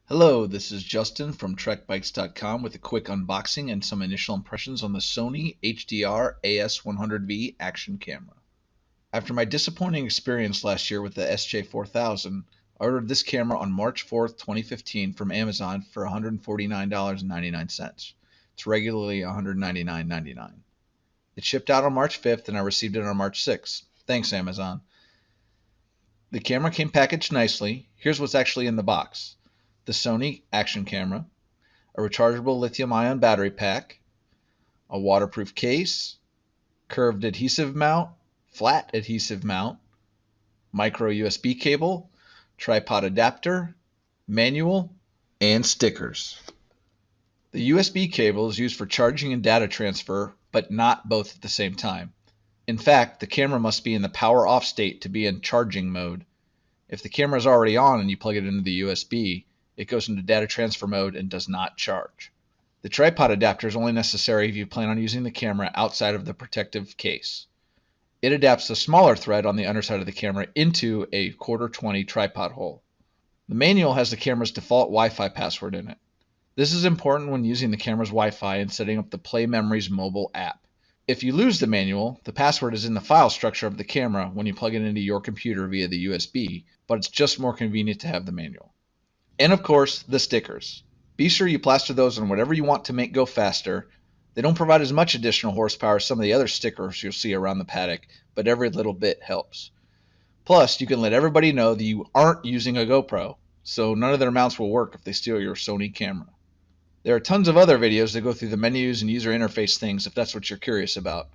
Hello, this is Justin from trekbikes.com with a quick unboxing and some initial impressions on the Sony HDR-AS100V action camera. After my disappointing experience last year with the SJ4000, I ordered this camera on March 4th, 2015 from Amazon for $149.99. It's regularly $199.99. It shipped out on March 5th and I received it on March 6th. Thanks, Amazon. The camera came packaged nicely. Here's what's actually in the box: the Sony action camera, a rechargeable lithium-ion battery pack, a waterproof case, curved adhesive mount, flat adhesive mount, micro USB cable, tripod adapter, manual, and stickers. The USB cable is used for charging and data transfer, but not both at the same time. In fact, the camera must be in the power off state to be in charging mode. If the camera is already on and you plug it into the USB, it goes into data transfer mode and does not charge. The tripod adapter is only necessary if you plan on using the camera outside of the protective case. It adapts the smaller thread on the underside of the camera into a 1/4-20 tripod hole. The manual has the camera's default Wi-Fi password in it. This is important when using the camera's Wi-Fi and setting up the Play Memories mobile app. If you lose the manual, the password is in the file structure of the camera when you plug it into your computer via the USB, but it's just more convenient to have the manual. And of course, the stickers. Be sure you plaster those on whatever you want to make go faster. They don't provide as much additional horsepower as some of the other stickers you'll see around the paddock, but every little bit helps. Plus, you can let everybody know that you aren't using a GoPro, so none of their mounts will work if they steal your Sony camera. There are tons of other videos that go through the menus and user interface things if that's what you're curious about.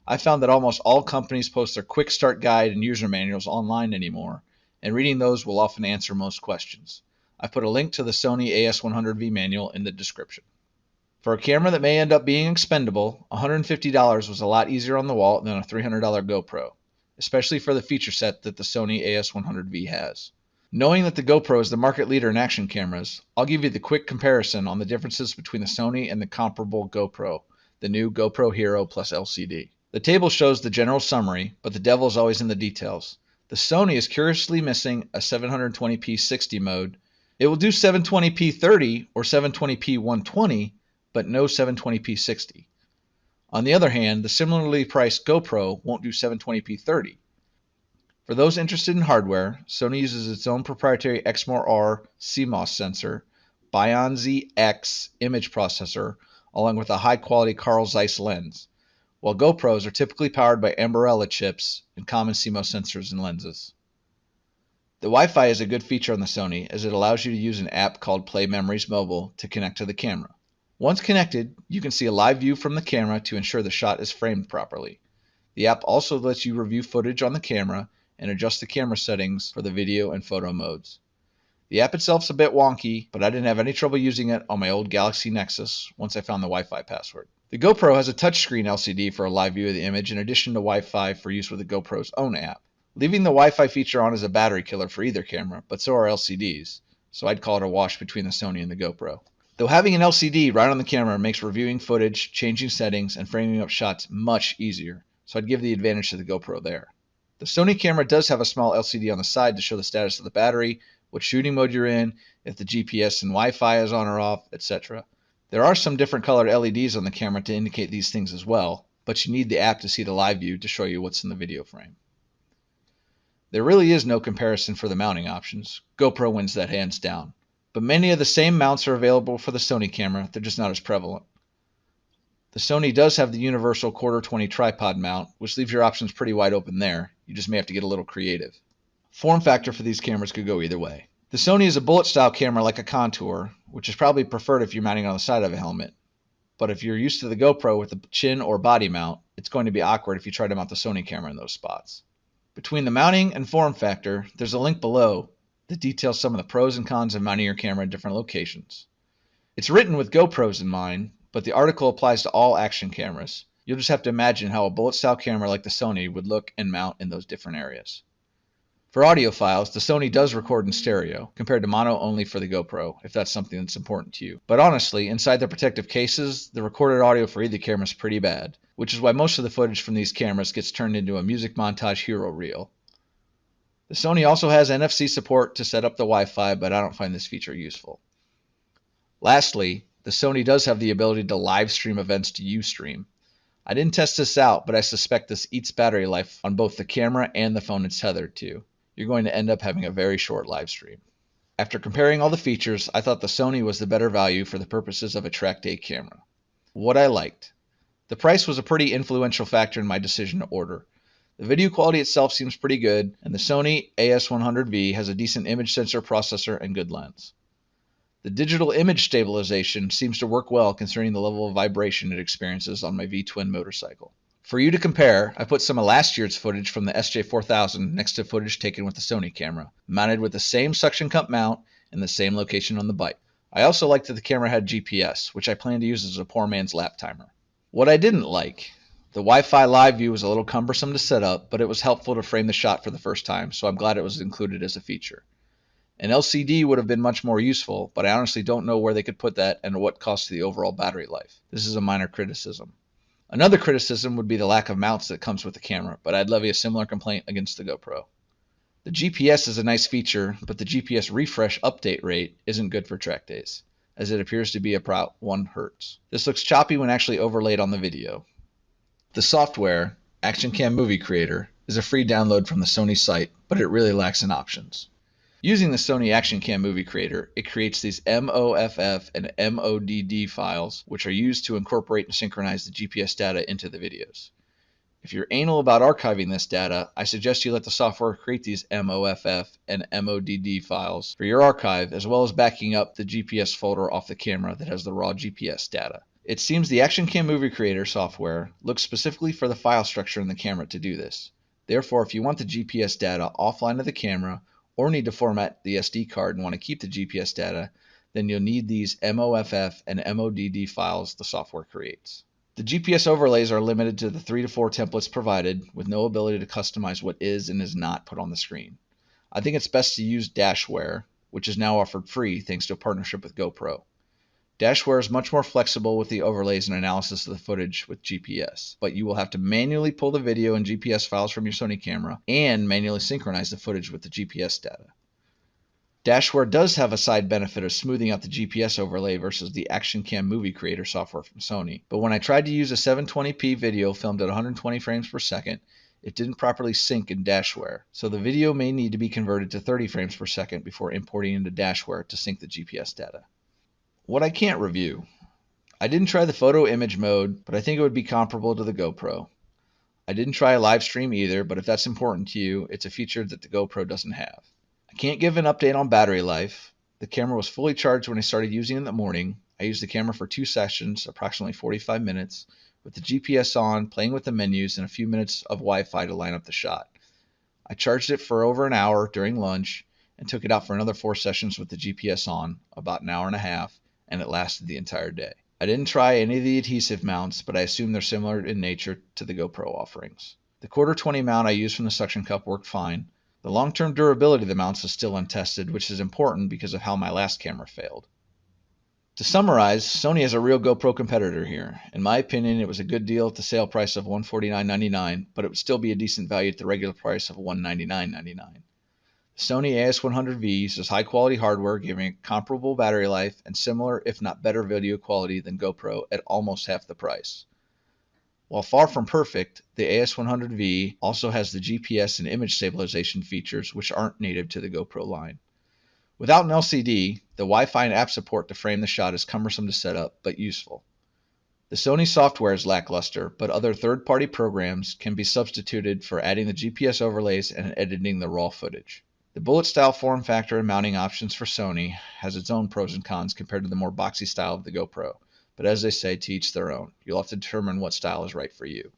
I found that almost all companies post their quick start guide and user manuals online anymore, and reading those will often answer most questions. I put a link to the Sony AS100V manual in the description. For a camera that may end up being expendable, $150 was a lot easier on the wallet than a $300 GoPro, especially for the feature set that the Sony AS100V has. Knowing that the GoPro is the market leader in action cameras, I'll give you the quick comparison on the differences between the Sony and the comparable GoPro, the new GoPro Hero+LCD. The table shows the general summary, but the devil is always in the details. The Sony is curiously missing a 720p 60 mode. It will do 720p 30 or 720p 120, but no 720p 60. On the other hand, the similarly priced GoPro won't do 720p 30. For those interested in hardware, Sony uses its own proprietary Exmor-R CMOS sensor, Bion Z-X image processor, along with a high-quality Carl Zeiss lens, while GoPros are typically powered by Ambarella chips and common CMOS sensors and lenses. The Wi-Fi is a good feature on the Sony as it allows you to use an app called Play Memories Mobile to connect to the camera. Once connected, you can see a live view from the camera to ensure the shot is framed properly. The app also lets you review footage on the camera and adjust the camera settings for the video and photo modes. The app itself's a bit wonky, but I didn't have any trouble using it on my old Galaxy Nexus once I found the Wi-Fi password. The GoPro has a touchscreen LCD for a live view of the image in addition to Wi-Fi for use with the GoPro's own app. Leaving the Wi-Fi feature on is a battery killer for either camera, but so are LCDs, so I'd call it a wash between the Sony and the GoPro. Though having an LCD right on the camera makes reviewing footage, changing settings, and framing up shots much easier, so I'd give the advantage to the GoPro there. The Sony camera does have a small LCD on the side to show the status of the battery, what shooting mode you're in, if the GPS and Wi-Fi is on or off, etc. There are some different colored LEDs on the camera to indicate these things as well, but you need the app to see the live view to show you what's in the video frame. There really is no comparison for the mounting options. GoPro wins that hands down. But many of the same mounts are available for the Sony camera, they're just not as prevalent. The Sony does have the universal 1/4-20 tripod mount, which leaves your options pretty wide open there. You just may have to get a little creative. Form factor for these cameras could go either way. The Sony is a bullet style camera like a contour, which is probably preferred if you're mounting on the side of a helmet. But if you're used to the GoPro with a chin or body mount, it's going to be awkward if you try to mount the Sony camera in those spots. Between the mounting and form factor, there's a link below that details some of the pros and cons of mounting your camera in different locations. It's written with GoPros in mind, but the article applies to all action cameras. You'll just have to imagine how a bullet-style camera like the Sony would look and mount in those different areas. For audio files, the Sony does record in stereo, compared to mono only for the GoPro, if that's something that's important to you. But honestly, inside the protective cases, the recorded audio for either camera is pretty bad, which is why most of the footage from these cameras gets turned into a music montage hero reel. The Sony also has NFC support to set up the Wi-Fi, but I don't find this feature useful. Lastly, the Sony does have the ability to live stream events to UStream. I didn't test this out, but I suspect this eats battery life on both the camera and the phone it's tethered to. You're going to end up having a very short live stream. After comparing all the features, I thought the Sony was the better value for the purposes of a track day camera. What I liked. The price was a pretty influential factor in my decision to order. The video quality itself seems pretty good, and the Sony AS100V has a decent image sensor processor and good lens. The digital image stabilization seems to work well considering the level of vibration it experiences on my V-twin motorcycle. For you to compare, I put some of last year's footage from the SJ4000 next to footage taken with the Sony camera, mounted with the same suction cup mount in the same location on the bike. I also liked that the camera had GPS, which I plan to use as a poor man's lap timer. What I didn't like. The Wi-Fi live view was a little cumbersome to set up, but it was helpful to frame the shot for the first time, so I'm glad it was included as a feature. An LCD would have been much more useful, but I honestly don't know where they could put that and what cost to the overall battery life. This is a minor criticism. Another criticism would be the lack of mounts that comes with the camera, but I'd levy a similar complaint against the GoPro. The GPS is a nice feature, but the GPS refresh update rate isn't good for track days, as it appears to be about 1 Hz. This looks choppy when actually overlaid on the video. The software, Action Cam Movie Creator, is a free download from the Sony site, but it really lacks in options. Using the Sony Action Cam Movie Creator, it creates these MOFF and MODD files, which are used to incorporate and synchronize the GPS data into the videos. If you're anal about archiving this data, I suggest you let the software create these MOFF and MODD files for your archive, as well as backing up the GPS folder off the camera that has the raw GPS data. It seems the Action Cam Movie Creator software looks specifically for the file structure in the camera to do this. Therefore, if you want the GPS data offline of the camera, or need to format the SD card and want to keep the GPS data, then you'll need these MOFF and MODD files the software creates. The GPS overlays are limited to the 3 to 4 templates provided, with no ability to customize what is and is not put on the screen. I think it's best to use Dashware, which is now offered free thanks to a partnership with GoPro. Dashware is much more flexible with the overlays and analysis of the footage with GPS, but you will have to manually pull the video and GPS files from your Sony camera and manually synchronize the footage with the GPS data. Dashware does have a side benefit of smoothing out the GPS overlay versus the Action Cam Movie Creator software from Sony, but when I tried to use a 720p video filmed at 120 frames per second, it didn't properly sync in Dashware, so the video may need to be converted to 30 frames per second before importing into Dashware to sync the GPS data. What I can't review. I didn't try the photo image mode, but I think it would be comparable to the GoPro. I didn't try a live stream either, but if that's important to you, it's a feature that the GoPro doesn't have. I can't give an update on battery life. The camera was fully charged when I started using it in the morning. I used the camera for 2 sessions, approximately 45 minutes, with the GPS on, playing with the menus, and a few minutes of Wi-Fi to line up the shot. I charged it for over an hour during lunch and took it out for another 4 sessions with the GPS on, about an hour and a half, and it lasted the entire day. I didn't try any of the adhesive mounts, but I assume they're similar in nature to the GoPro offerings. The 1/4-20 mount I used from the suction cup worked fine. The long-term durability of the mounts is still untested, which is important because of how my last camera failed. To summarize, Sony has a real GoPro competitor here. In my opinion, it was a good deal at the sale price of $149.99, but it would still be a decent value at the regular price of $199.99. Sony AS100V uses high-quality hardware, giving comparable battery life and similar, if not better, video quality than GoPro at almost half the price. While far from perfect, the AS100V also has the GPS and image stabilization features which aren't native to the GoPro line. Without an LCD, the Wi-Fi and app support to frame the shot is cumbersome to set up, but useful. The Sony software is lackluster, but other third-party programs can be substituted for adding the GPS overlays and editing the raw footage. The bullet-style form factor and mounting options for Sony has its own pros and cons compared to the more boxy style of the GoPro, but as they say, to each their own. You'll have to determine what style is right for you.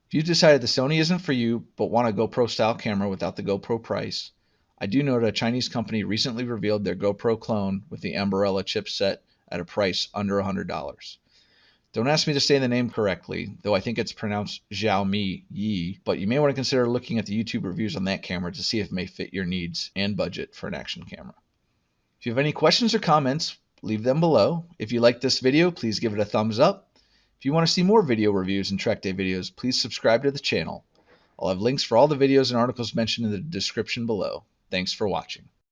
If you decided the Sony isn't for you, but want a GoPro-style camera without the GoPro price, I do know that a Chinese company recently revealed their GoPro clone with the Umbrella chipset at a price under $100. Don't ask me to say the name correctly, though I think it's pronounced Xiaomi Yi, but you may want to consider looking at the YouTube reviews on that camera to see if it may fit your needs and budget for an action camera. If you have any questions or comments, leave them below. If you like this video, please give it a thumbs up. If you want to see more video reviews and track day videos, please subscribe to the channel. I'll have links for all the videos and articles mentioned in the description below. Thanks for watching.